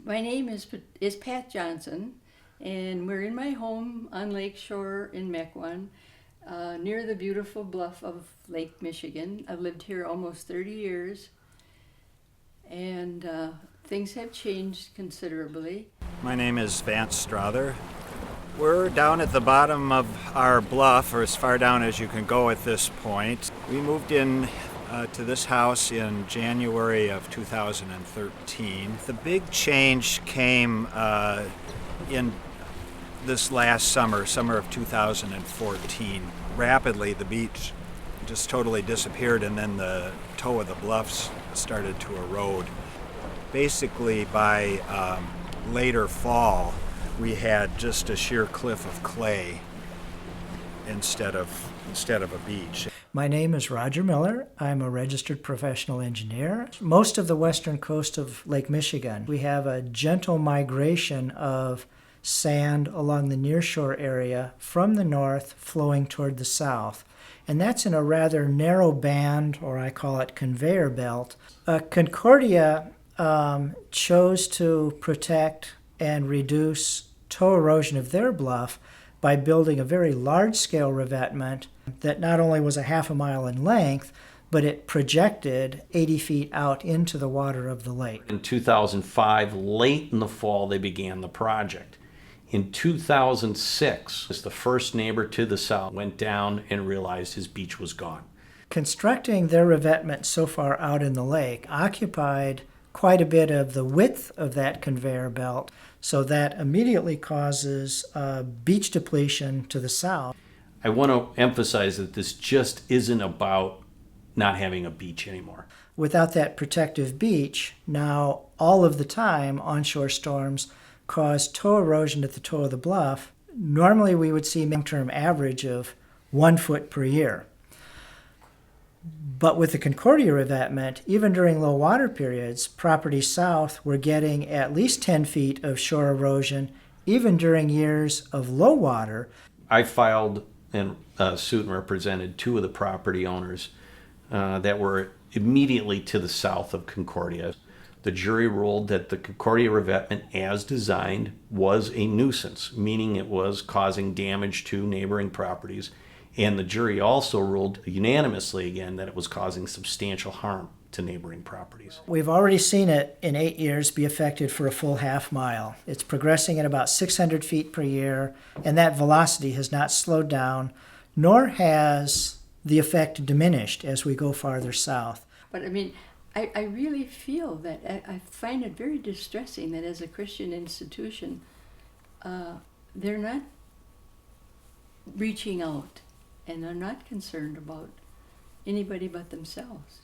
My name is Pat Johnson, and we're in my home on Lake Shore in Mequon, near the beautiful bluff of Lake Michigan. I've lived here almost 30 years, and things have changed considerably. My name is Vance Strother. We're down at the bottom of our bluff, or as far down as you can go at this point. We moved in to this house in January of 2013. The big change came in this last summer of 2014. Rapidly, the beach just totally disappeared, and then the toe of the bluffs started to erode. Basically, by later fall, we had just a sheer cliff of clay instead of a beach. My name is Roger Miller. I'm a registered professional engineer. Most of the western coast of Lake Michigan, we have a gentle migration of sand along the nearshore area from the north flowing toward the south. And that's in a rather narrow band, or I call it conveyor belt. Concordia chose to protect and reduce toe erosion of their bluff by building a very large-scale revetment that not only was a half a mile in length, but it projected 80 feet out into the water of the lake. In 2005, late in the fall, they began the project. In 2006, as the first neighbor to the south went down and realized his beach was gone. Constructing their revetment so far out in the lake occupied quite a bit of the width of that conveyor belt, so that immediately causes beach depletion to the south. I want to emphasize that this just isn't about not having a beach anymore. Without that protective beach, now all of the time onshore storms cause toe erosion at the toe of the bluff. Normally we would see a long-term average of 1 foot per year. But with the Concordia revetment, even during low water periods, properties south were getting at least 10 feet of shore erosion, even during years of low water. I filed a suit and represented two of the property owners that were immediately to the south of Concordia. The jury ruled that the Concordia revetment as designed was a nuisance, meaning it was causing damage to neighboring properties. And the jury also ruled unanimously again that it was causing substantial harm to neighboring properties. We've already seen it in 8 years be affected for a full half mile. It's progressing at about 600 feet per year, and that velocity has not slowed down, nor has the effect diminished as we go farther south. But I mean, I really feel that I find it very distressing that as a Christian institution, they're not reaching out, and they're not concerned about anybody but themselves.